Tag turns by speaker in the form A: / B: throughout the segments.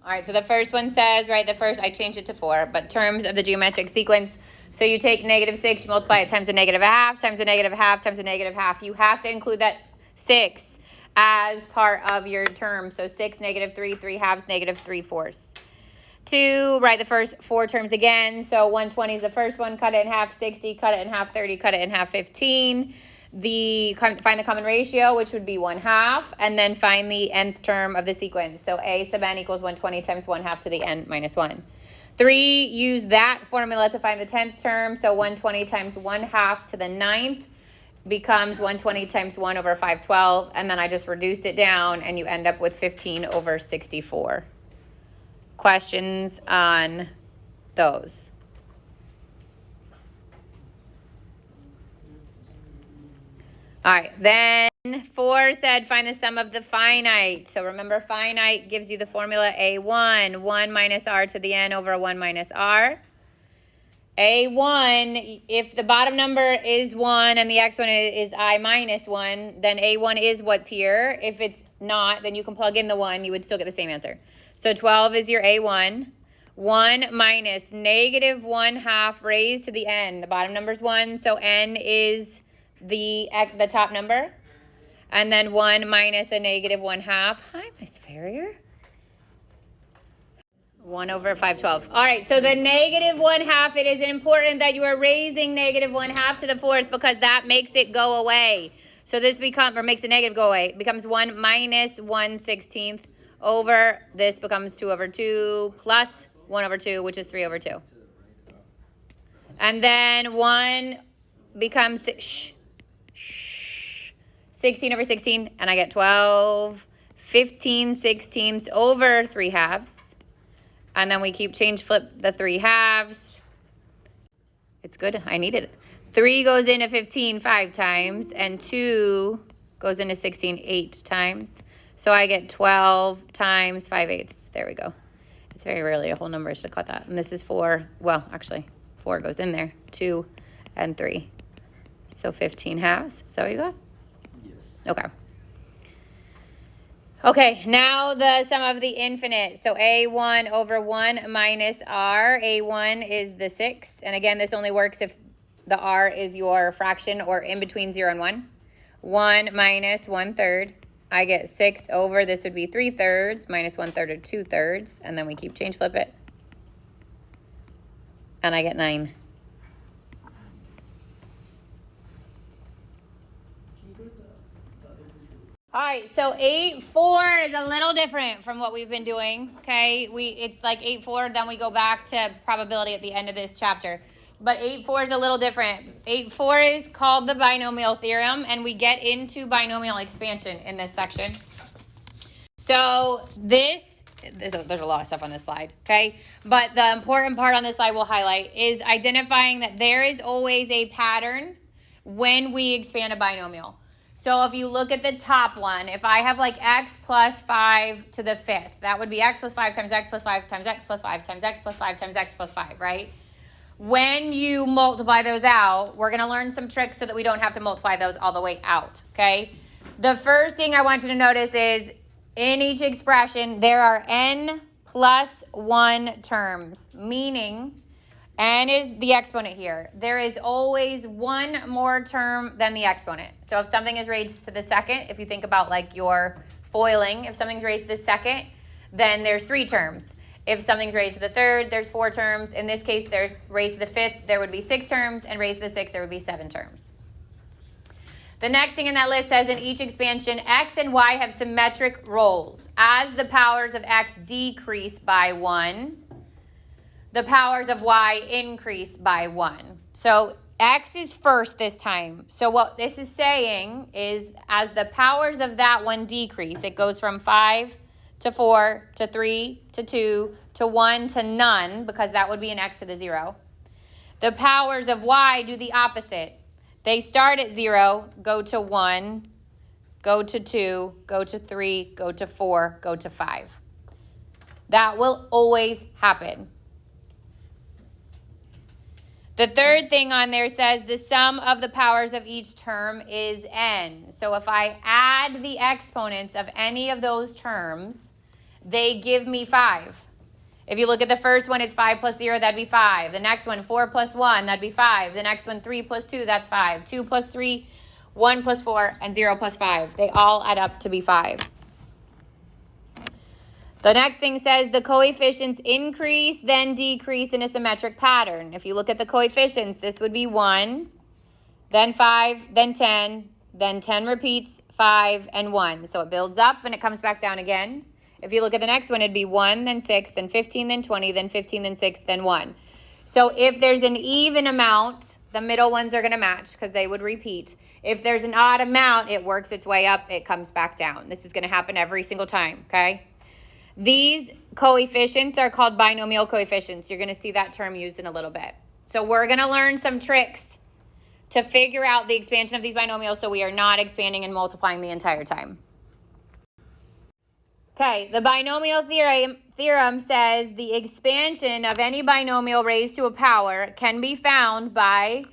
A: All right, so the first one says, right, I changed it to 4, but terms of the geometric sequence. So you take -6, you multiply it times a -1/2, times a -1/2, times a -1/2. You have to include that 6 as part of your term. So 6, -3, 3/2, -3/4. 2, write the first 4 terms again. So 120 is the first one, cut it in half, 60, cut it in half, 30, cut it in half, 15. Find the common ratio, which would be 1/2, and then find the nth term of the sequence. So a sub n equals 120 times 1/2 to the n minus 1. 3, use that formula to find the 10th term. So 120 times 1/2 to the 9th becomes 120 times 1 over 512. And then I just reduced it down, and you end up with 15 over 64. Questions on those? All right, then 4 said find the sum of the finite. So remember, finite gives you the formula A1, 1 minus r to the n over 1 minus r. A1, if the bottom number is 1 and the exponent is I minus 1, then A1 is what's here. If it's not, then you can plug in the 1. You would still get the same answer. So 12 is your A1. 1 minus -1/2 raised to the n. The bottom number is 1, so n is the top number. And then 1 minus a -1/2. Hi, Miss Farrier. 1 over 512. All right, so the -1/2, it is important that you are raising -1/2 to the 4th because that makes it go away. So this makes the negative go away. It becomes 1 minus 1/16 over, this becomes 2 over 2 plus 1 over 2, which is 3 over 2. And then 1 becomes 16 over 16, and I get 12, 15/16 over 3/2. And then we flip the 3/2. It's good, I needed it. 3 goes into 15 5 times, and 2 goes into 16 8 times. So I get 12 times 5/8. There we go. It's very rarely a whole number, I should have caught that. And this is 4, well, actually, 4 goes in there, 2 and 3. So 15 halves, is that what you got? Okay. Okay, now the sum of the infinite. So A1 over 1 minus R. A1 is the 6. And again, this only works if the R is your fraction or in between 0 and 1. 1 minus 1/3. I get 6 over, this would be 3/3 minus 1/3 or 2/3. And then we change flip it. And I get 9. All right, so 8-4 is a little different from what we've been doing, okay? It's like 8-4, then we go back to probability at the end of this chapter. But 8-4 is a little different. 8-4 is called the binomial theorem, and we get into binomial expansion in this section. So there's a lot of stuff on this slide, okay? But the important part on this slide we'll highlight is identifying that there is always a pattern when we expand a binomial. So if you look at the top one, if I have like x plus 5 to the 5th, that would be x plus 5 times x plus 5 times x plus 5 times x plus 5 times x plus 5, right? When you multiply those out, we're going to learn some tricks so that we don't have to multiply those all the way out, okay? The first thing I want you to notice is in each expression, there are n plus 1 terms, meaning n is the exponent here. There is always one more term than the exponent. So if something is raised to the second, if you think about like your foiling, if something's raised to the second, then there's 3 terms. If something's raised to the third, there's 4 terms. In this case, there's raised to the 5th, there would be 6 terms, and raised to the 6th, there would be 7 terms. The next thing in that list says in each expansion, x and y have symmetric roles. As the powers of x decrease by 1, the powers of y increase by 1. So x is first this time. So what this is saying is as the powers of that one decrease, it goes from 5 to 4 to 3 to 2 to 1 to none, because that would be an x to the 0. The powers of y do the opposite. They start at 0, go to 1, go to 2, go to 3, go to 4, go to 5. That will always happen. The third thing on there says the sum of the powers of each term is n. So if I add the exponents of any of those terms, they give me 5. If you look at the first one, it's 5 plus 0, that'd be 5. The next one, 4 plus 1, that'd be 5. The next one, 3 plus 2, that's 5. 2 plus 3, 1 plus 4, and 0 plus 5. They all add up to be 5. The next thing says the coefficients increase, then decrease in a symmetric pattern. If you look at the coefficients, this would be 1, then 5, then 10 repeats, 5, and 1. So it builds up and it comes back down again. If you look at the next one, it'd be 1, then 6, then 15, then 20, then 15, then 6, then 1. So if there's an even amount, the middle ones are going to match because they would repeat. If there's an odd amount, it works its way up, it comes back down. This is going to happen every single time, okay? These coefficients are called binomial coefficients. You're going to see that term used in a little bit. So we're going to learn some tricks to figure out the expansion of these binomials so we are not expanding and multiplying the entire time. Okay, the binomial theorem says the expansion of any binomial raised to a power can be found by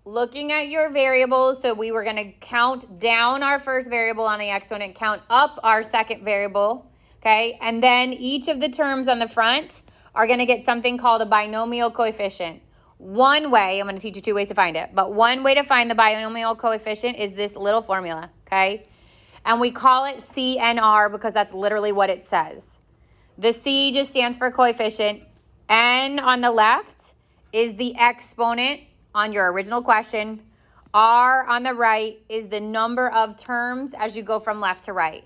A: looking at your variables. So we were going to count down our first variable on the exponent, count up our second variable, okay? And then each of the terms on the front are going to get something called a binomial coefficient. One way, I'm going to teach you 2 ways to find it, but one way to find the binomial coefficient is this little formula, okay? And we call it CNR because that's literally what it says. The C just stands for coefficient. N on the left is the exponent on your original question. R on the right is the number of terms as you go from left to right.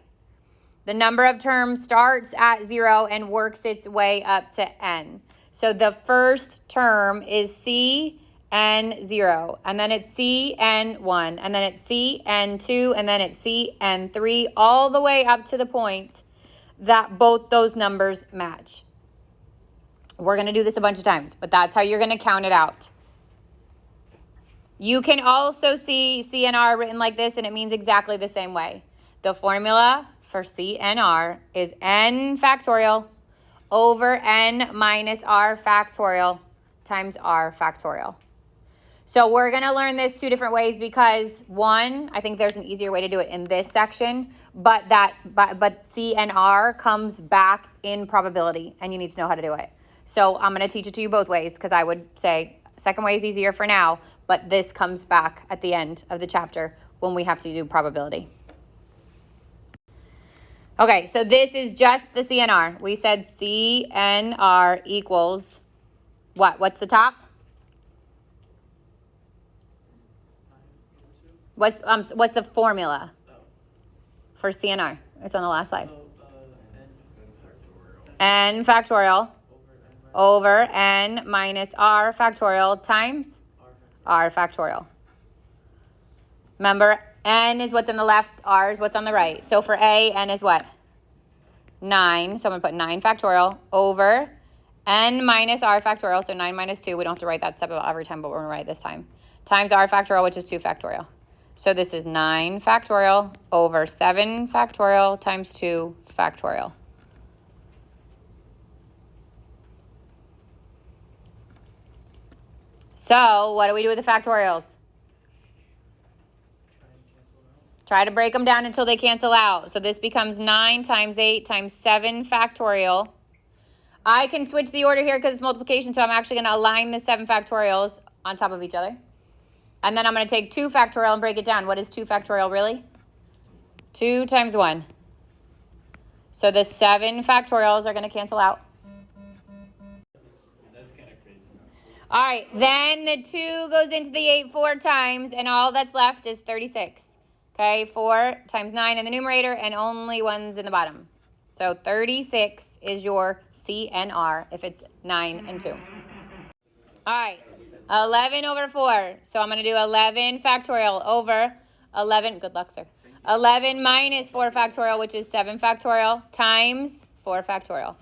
A: The number of terms starts at 0 and works its way up to N. So the first term is CN0, and then it's CN1, and then it's CN2, and then it's CN3, all the way up to the point that both those numbers match. We're going to do this a bunch of times, but that's how you're going to count it out. You can also see CNR written like this, and it means exactly the same way. The formula for CNR is n factorial over n minus r factorial times r factorial. So we're going to learn this 2 different ways because, one, I think there's an easier way to do it in this section, but C and R comes back in probability, and you need to know how to do it. So I'm going to teach it to you both ways because I would say second way is easier for now, but this comes back at the end of the chapter when we have to do probability. Okay, so this is just the CNR. We said CNR equals what? What's the top? What's the formula for CNR? It's on the last slide. N factorial over n minus r factorial times r factorial. Remember, n is what's on the left, r is what's on the right. So for A, n is what? 9. So I'm going to put 9 factorial over n minus r factorial. So 9 minus 2. We don't have to write that step out every time, but we're going to write it this time. Times r factorial, which is 2 factorial. So this is 9 factorial over 7 factorial times 2 factorial. So what do we do with the factorials? Try to break them down until they cancel out. So this becomes 9 times 8 times 7 factorial. I can switch the order here because it's multiplication, so I'm actually going to align the 7 factorials on top of each other. And then I'm going to take 2 factorial and break it down. What is 2 factorial really? 2 times 1. So the 7 factorials are going to cancel out.
B: That's kind of crazy.
A: All right, then the 2 goes into the 8 4 times, and all that's left is 36. Okay, 4 times 9 in the numerator, and only 1's in the bottom. So 36 is your CNR if it's 9 and 2. All right, 11 over 4. So I'm going to do 11 factorial over 11. Good luck, sir. 11 minus 4 factorial, which is 7 factorial, times 4 factorial.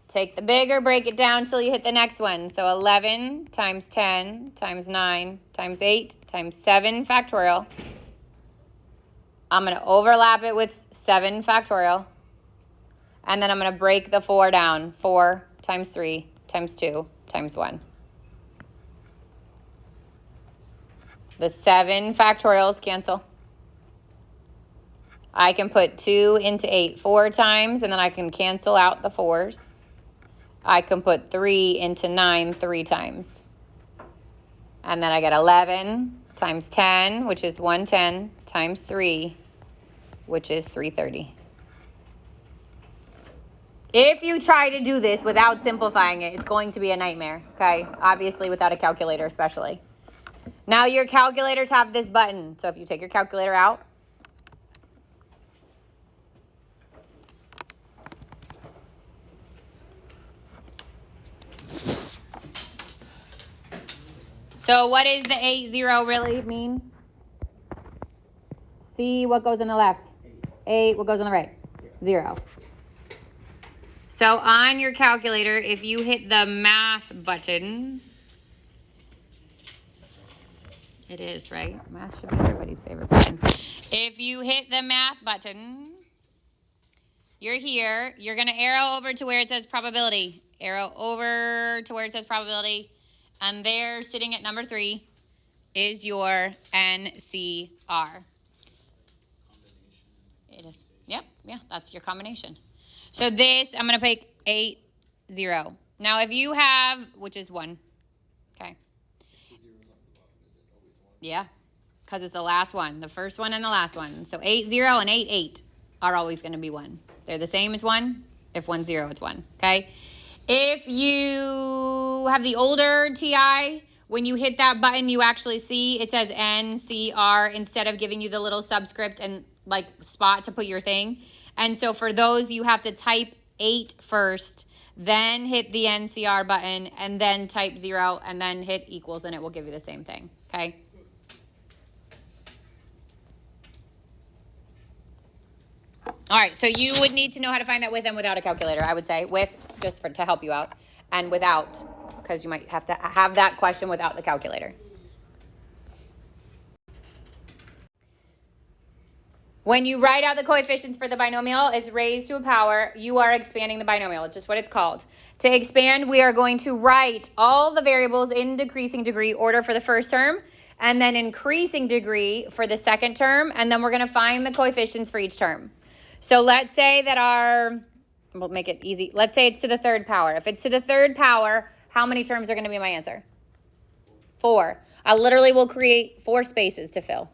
A: Take the bigger, break it down until you hit the next one. So 11 times 10 times 9 times 8 times 7 factorial. I'm going to overlap it with 7 factorial. And then I'm going to break the 4 down. 4 times 3 times 2 times 1. The 7 factorials cancel. I can put 2 into 8 4 times, and then I can cancel out the 4s. I can put 3 into 9 3 times. And then I get 11 times 10, which is 110, times 3, which is 330. If you try to do this without simplifying it, it's going to be a nightmare, okay? Obviously, without a calculator especially. Now, your calculators have this button. So if you take your calculator out, so what does the 80 really mean? See what goes on the left. 8, what goes on the right? 0. So on your calculator, if you hit the math button, it is, right? Math should be everybody's favorite button. If you hit the math button, you're here. You're going to arrow over to where it says probability. Arrow over to where it says probability. And there, sitting at number 3, is your NCR. It is. Yep. Yeah, that's your combination. So this, I'm going to pick 8, 0. Now, if you have, which is 1. Okay. Yeah, because it's the last one, the first one and the last one. So 8, 0 and 8, 8 are always going to be 1. They're the same as 1. If 1, 0, it's 1. Okay. If you have the older TI, when you hit that button, you actually see it says NCR instead of giving you the little subscript and like spot to put your thing. And so for those, you have to type 8 first, then hit the NCR button, and then type 0, and then hit equals, and it will give you the same thing, okay? All right, so you would need to know how to find that with and without a calculator, I would say. With, just to help you out, and without, because you might have to have that question without the calculator. When you write out the coefficients for the binomial, it's raised to a power. You are expanding the binomial. It's just what it's called. To expand, we are going to write all the variables in decreasing degree order for the first term, and then increasing degree for the second term, and then we're going to find the coefficients for each term. So let's say that we'll make it easy. Let's say it's to the third power. If it's to the third power, how many terms are going to be my answer? 4. I literally will create 4 spaces to fill.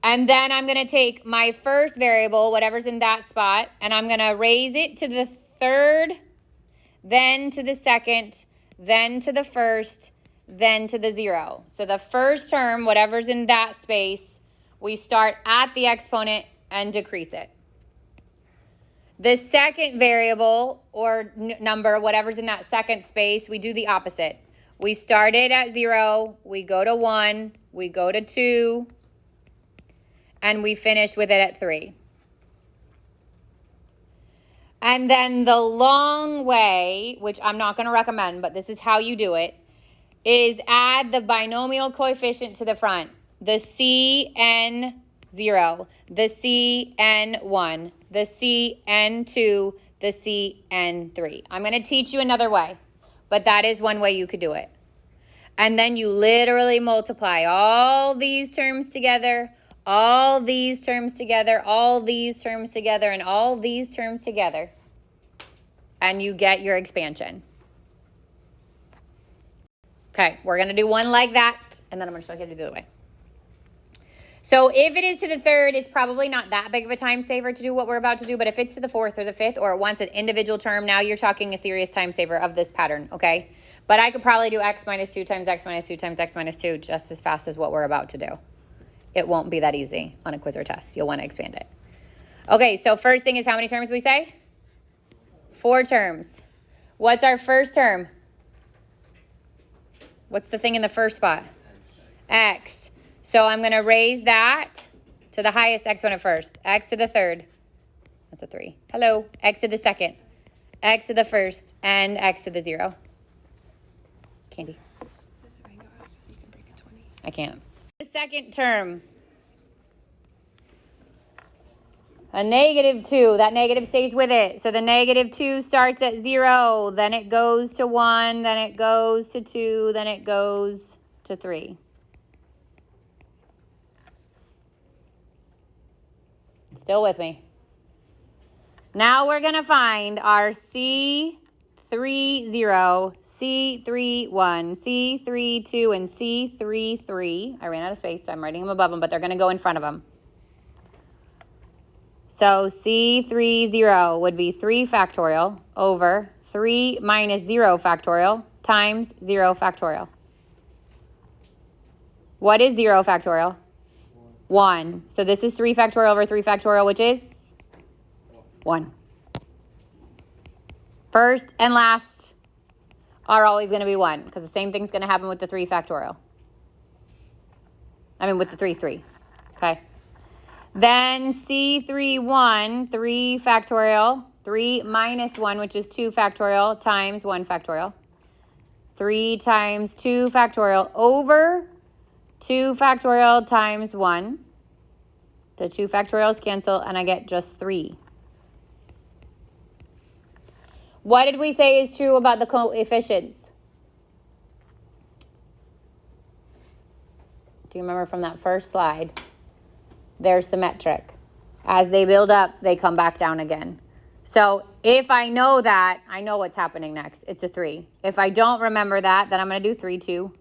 A: And then I'm going to take my first variable, whatever's in that spot, and I'm going to raise it to the third, then to the second, then to the first, then to the 0. So the first term, whatever's in that space, we start at the exponent and decrease it. The second variable or number, whatever's in that second space, we do the opposite. We started at 0, we go to 1, we go to 2, and we finish with it at 3. And then the long way, which I'm not going to recommend, but this is how you do it, is add the binomial coefficient to the front. The CN0, the CN1, the CN2, the CN3. I'm going to teach you another way, but that is one way you could do it. And then you literally multiply all these terms together, all these terms together, all these terms together, and all these terms together. And you get your expansion. Okay, we're going to do one like that, and then I'm going to show you how to do the other way. So if it is to the third, it's probably not that big of a time saver to do what we're about to do, but if it's to the fourth or the fifth, or it wants an individual term, now you're talking a serious time saver of this pattern, okay? But I could probably do x minus 2 times x minus 2 times x minus 2 just as fast as what we're about to do. It won't be that easy on a quiz or test. You'll want to expand it. Okay, so first thing is how many terms we say? 4 terms. What's our first term? What's the thing in the first spot? X. So I'm going to raise that to the highest exponent first. X to the third. That's a 3. Hello. X to the second. X to the first. And X to the 0. Candy.
B: Mr. Mango asked if you can break a 20.
A: I can't. The second term. A -2. That negative stays with it. So the -2 starts at 0. Then it goes to 1. Then it goes to 2. Then it goes to 3. Still with me? Now we're going to find our C30, C31, C32, and C33. I ran out of space, so I'm writing them above them, but they're going to go in front of them. So C30 would be 3 factorial over 3 minus 0 factorial times 0 factorial. What is 0 factorial? 1. So this is 3 factorial over 3 factorial, which is 1. First and last are always going to be 1, because the same thing's going to happen with the 3 factorial. I mean, with the 3. Okay. Then C31, 3 factorial, 3 minus 1, which is 2 factorial, times 1 factorial. 3 times 2 factorial over 2 factorial times 1. The 2 factorials cancel, and I get just 3. What did we say is true about the coefficients? Do you remember from that first slide? They're symmetric. As they build up, they come back down again. So if I know that, I know what's happening next. It's a 3. If I don't remember that, then I'm going to do 3, 2.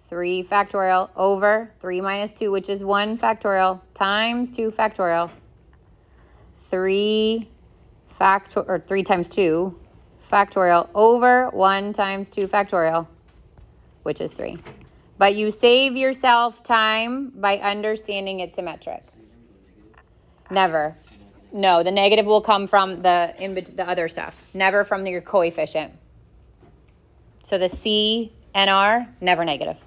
A: 3 factorial over 3 minus 2, which is 1 factorial, times 2 factorial. 3 times 2 factorial over 1 times 2 factorial, which is 3. But you save yourself time by understanding it's symmetric. Never. No, the negative will come from the other stuff, never from your coefficient. So the C and R, never negative.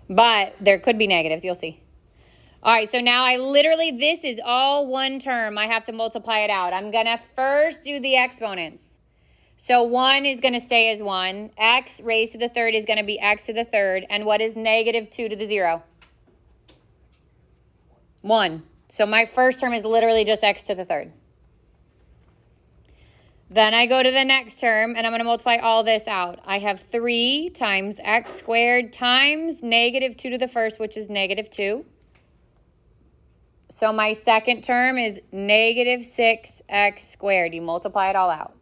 A: But there could be negatives, you'll see. All right, so now this is all one term. I have to multiply it out. I'm going to first do the exponents. So 1 is going to stay as 1. X raised to the third is going to be x to the third. And what is negative 2 to the 0? 1. So my first term is literally just x to the third. Then I go to the next term, and I'm going to multiply all this out. I have 3 times x squared times negative 2 to the first, which is negative 2. So my second term is negative 6x squared. You multiply it all out.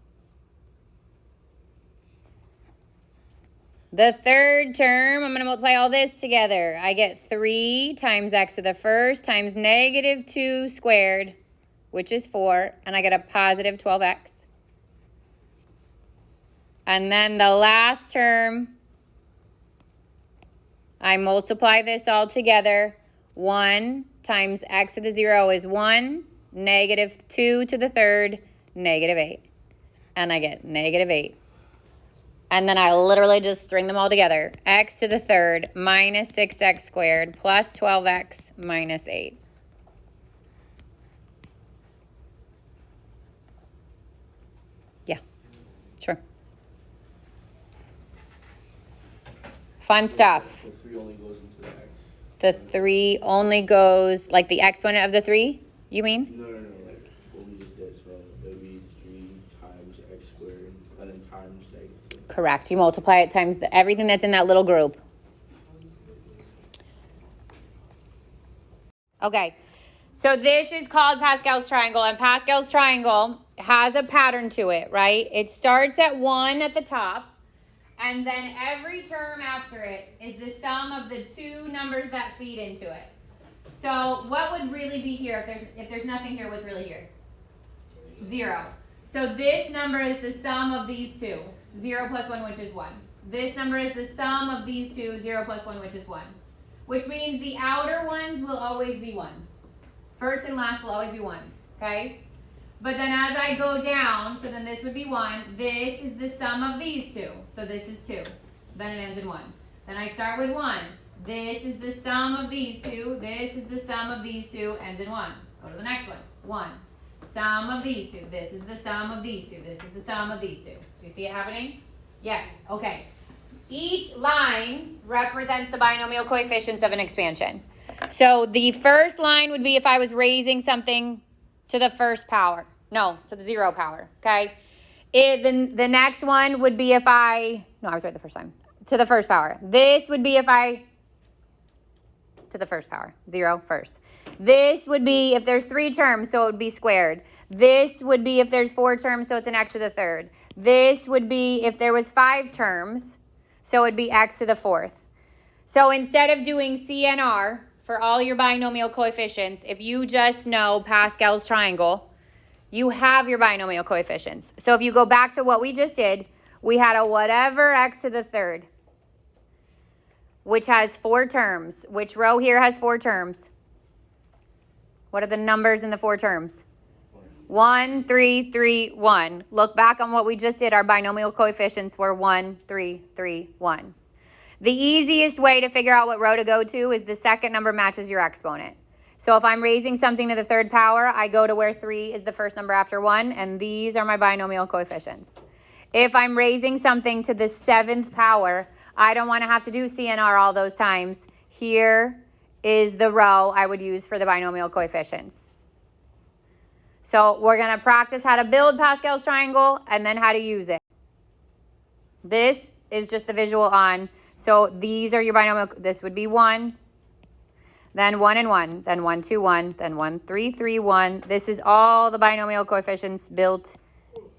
A: The third term, I'm going to multiply all this together. I get 3 times x to the first times negative 2 squared, which is 4, and I get a positive 12x. And then the last term, I multiply this all together. 1 times x to the 0 is 1, negative 2 to the third, negative 8. And I get negative 8. And then I literally just string them all together. X to the third minus 6x squared plus 12x minus 8. Yeah, sure. Fun stuff.
C: The 3 only goes into the x.
A: The 3 only goes, like the exponent of the 3, you mean?
C: No, like what we just did. So it would be 3 times x squared and then times negative 2.
A: Correct. You multiply it times everything that's in that little group. Okay. So this is called Pascal's triangle, and Pascal's triangle has a pattern to it, right? It starts at 1 at the top, and then every term after it is the sum of the 2 numbers that feed into it. So what would really be here if there's nothing here? What's really here? 0. So this number is the sum of these 2. 0 plus 1, which is 1. This number is the sum of these 2, 0 plus 1, which is 1. Which means the outer ones will always be 1s. First and last will always be 1s, okay? But then as I go down, so then this would be 1. This is the sum of these 2. So this is 2. Then it ends in 1. Then I start with 1. This is the sum of these 2. This is the sum of these 2, ends in 1. Go to the next one. 1. Sum of these 2. This is the sum of these 2. This is the sum of these 2. Do you see it happening? Yes. Okay. Each line represents the binomial coefficients of an expansion. So the first line would be if I was raising something to the first power. No, to the 0 power. Okay. The next one would be if I was right the first time. To the first power. This would be if I to the first power. 0 first. This would be if there's 3 terms, so it would be squared. This would be if there's 4 terms, so it's an x to the third. This would be if there was 5 terms, so it would be x to the fourth. So instead of doing CNR for all your binomial coefficients, if you just know Pascal's triangle, you have your binomial coefficients. So if you go back to what we just did, we had a whatever x to the third, which has 4 terms. Which row here has 4 terms? What are the numbers in the 4 terms? 1, 3, 3, 1. Look back on what we just did. Our binomial coefficients were 1, 3, 3, 1. The easiest way to figure out what row to go to is the second number matches your exponent. So if I'm raising something to the third power, I go to where 3 is the first number after 1, and these are my binomial coefficients. If I'm raising something to the 7th power, I don't want to have to do CNR all those times. Here is the row I would use for the binomial coefficients. So we're going to practice how to build Pascal's triangle and then how to use it. This is just the visual on. So these are your binomial. This would be 1, then 1 and 1, then 1, 2, 1, then 1, 3, 3, 1. This is all the binomial coefficients built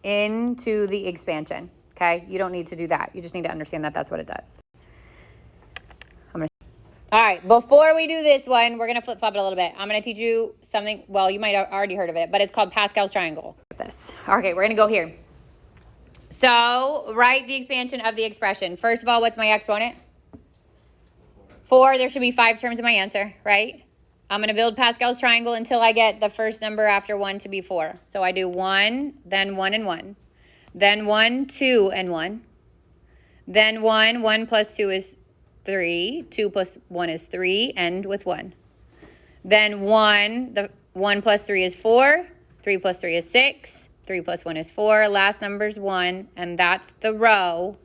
A: into the expansion. Okay, you don't need to do that. You just need to understand that that's what it does. All right, before we do this one, we're going to flip-flop it a little bit. I'm going to teach you something, well, you might have already heard of it, but it's called Pascal's triangle. This. Okay, we're going to go here. So, write the expansion of the expression. First of all, what's my exponent? 4. There should be 5 terms in my answer, right? I'm going to build Pascal's triangle until I get the first number after 1 to be 4. So I do 1, then 1 and 1. Then 1, 2 and 1. Then 1, 1 plus 2 is 3, 2 plus 1 is 3, end with 1. Then 1, the 1 plus 3 is 4, 3 plus 3 is 6, 3 plus 1 is 4, last number is 1, and that's the row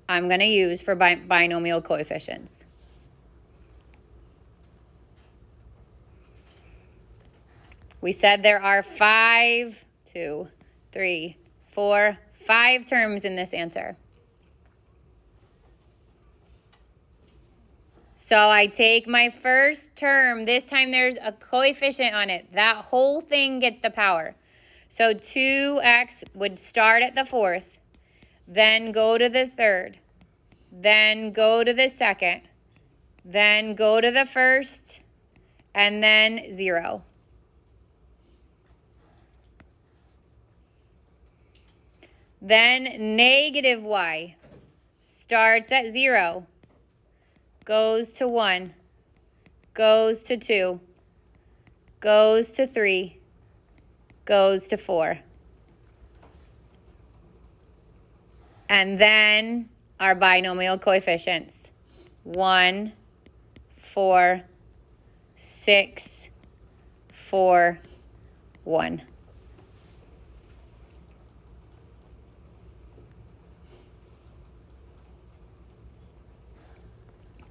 A: I'm going to use for binomial coefficients. We said there are 5 terms in this answer. So I take my first term. This time there's a coefficient on it. That whole thing gets the power. So 2x would start at the fourth, then go to the third, then go to the second, then go to the first, and then 0. Then negative y starts at 0. Goes to 1, goes to 2, goes to 3, goes to 4. And then our binomial coefficients. 1, 4, 6, 4, 1.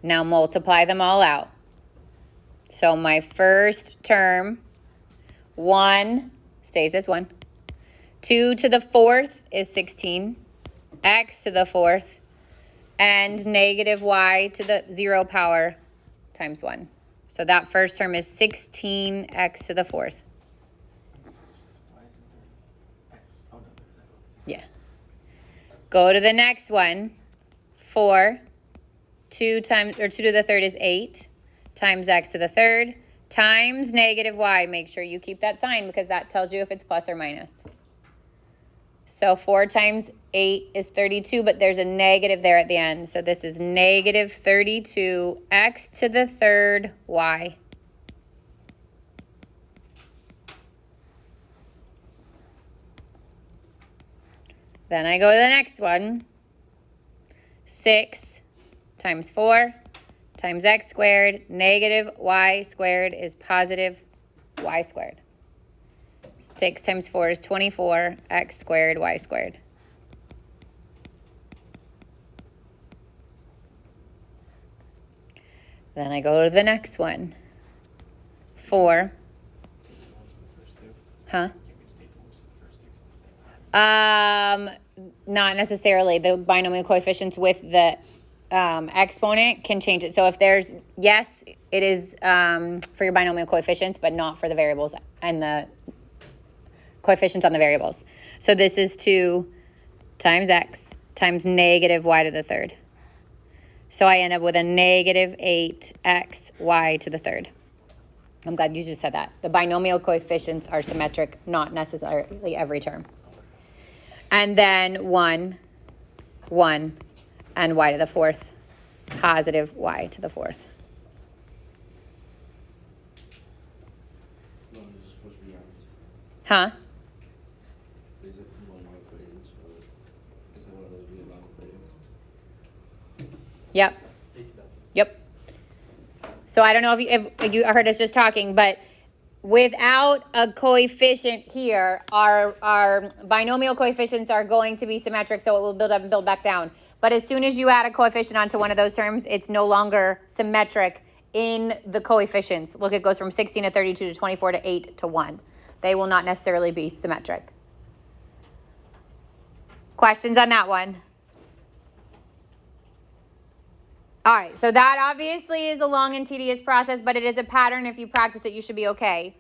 A: Now multiply them all out. So my first term, 1 stays as 1. 2 to the fourth is 16. X to the fourth. And negative y to the 0 power times 1. So that first term is 16x to the fourth. Yeah. Go to the next one. 4. 2 to the third is 8 times x to the third times negative y. Make sure you keep that sign because that tells you if it's plus or minus. So 4 times 8 is 32, but there's a negative there at the end. So this is negative 32 x to the third y. Then I go to the next one. 6 times 4 times x squared. Negative y squared is positive y squared. 6 times 4 is 24, x squared, y squared. Then I go to the next one. 4. Huh? Not necessarily. The binomial coefficients with the exponent can change it. So if there's, yes, it is for your binomial coefficients, but not for the variables and the coefficients on the variables. So this is 2 times x times negative y to the third. So I end up with a negative 8x y to the third. I'm glad you just said that. The binomial coefficients are symmetric, not necessarily every term. And then 1, 1, and y to the fourth, positive y to the fourth.
C: No, this is supposed to be ours.
A: Huh?
C: Is it one long equations or is it one of those really long equations?
A: Yep. Yep. So I don't know if you heard us just talking, but without a coefficient here, our binomial coefficients are going to be symmetric, so it will build up and build back down. But as soon as you add a coefficient onto one of those terms, it's no longer symmetric in the coefficients. Look, it goes from 16 to 32 to 24 to 8 to 1. They will not necessarily be symmetric. Questions on that one? All right, so that obviously is a long and tedious process, but it is a pattern. If you practice it, you should be okay.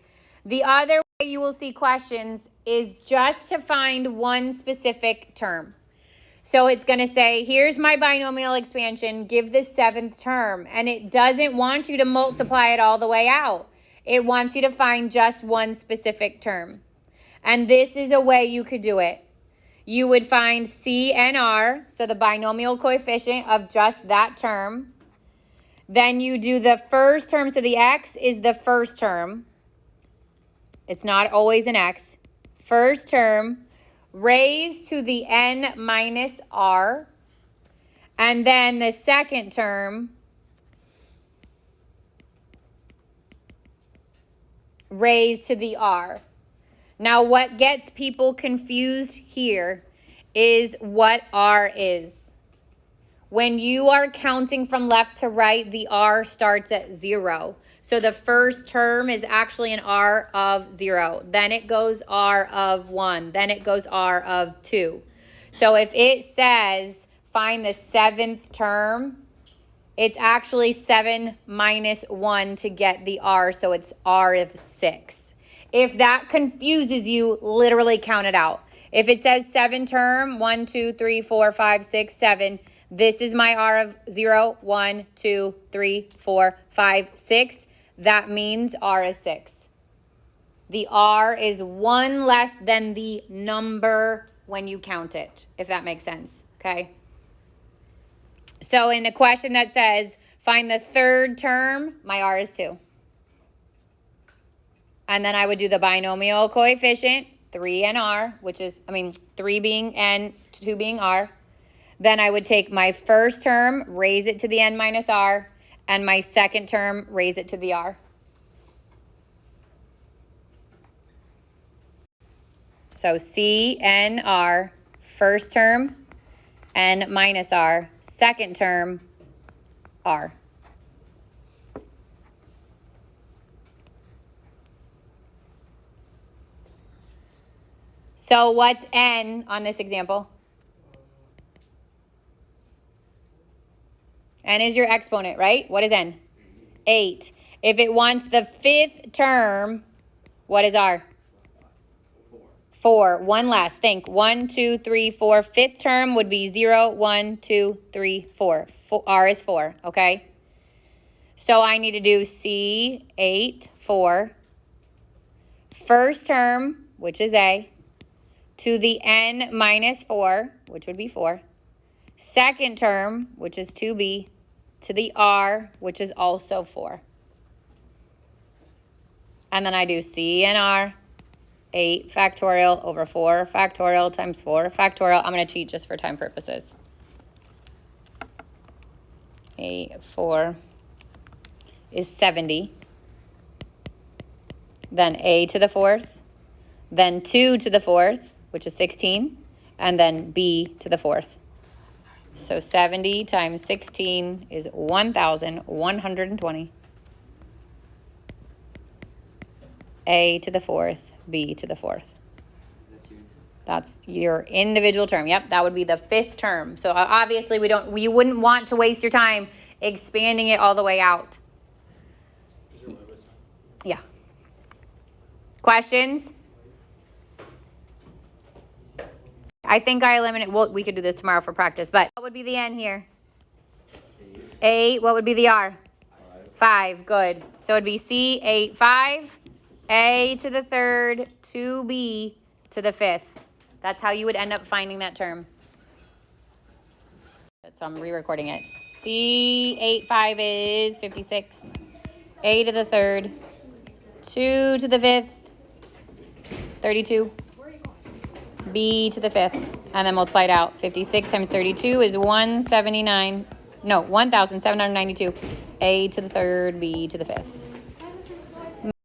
A: The other way you will see questions is just to find one specific term. So it's going to say, here's my binomial expansion, give the seventh term. And it doesn't want you to multiply it all the way out. It wants you to find just one specific term. And this is a way you could do it. You would find C and R, so the binomial coefficient of just that term. Then you do the first term, so the x is the first term. It's not always an x. First term, raised to the n minus r. And then the second term, raised to the r. Now, what gets people confused here is what r is. When you are counting from left to right, the r starts at 0. So the first term is actually an r of 0. Then it goes r of 1. Then it goes r of 2. So if it says find the seventh term, it's actually 7 minus 1 to get the r, so it's r of 6. If that confuses you, literally count it out. If it says 7 term, 1, 2, 3, 4, 5, 6, 7, this is my r of 0, 1, 2, 3, 4, 5, 6. That means r is 6. The r is 1 less than the number when you count it, if that makes sense, okay? So in the question that says, find the third term, my r is 2. And then I would do the binomial coefficient, 3 and r, 3 being n, 2 being r. Then I would take my first term, raise it to the n minus r, and my second term, raise it to the r. So C, N, R, first term, n minus r, second term, r. So what's n on this example? N is your exponent, right? What is n? 8. If it wants the fifth term, what is r? 4. One last. Think. 1, 2, 3, 4. Fifth term would be 0, 1, 2, 3, 4. R is 4, okay? So I need to do C, 8, 4. First term, which is A, to the n minus 4, which would be 4. Second term, which is 2b, to the r, which is also 4. And then I do C and r, 8 factorial over 4 factorial times 4 factorial. I'm going to cheat just for time purposes. 8, 4 is 70. Then a to the fourth. Then 2 to the fourth, which is 16. And then b to the fourth. So 70 times 16 is 1,120. A to the fourth, b to the fourth. That's your individual term. Yep, that would be the fifth term. So obviously you wouldn't want to waste your time expanding it all the way out. Yeah. Questions? I think I eliminate, well, we could do this tomorrow for practice, but what would be the N here? 8, what would be the R? 5, good. So it'd be C, 8, 5, A to the third, 2B to the fifth. That's how you would end up finding that term. So I'm re-recording it. C, 8, 5 is 56. A to the third, 2 to the fifth, 32. B to the fifth, and then multiply it out. 56 times 32 is 179. No, 1,792. A to the third, B to the fifth.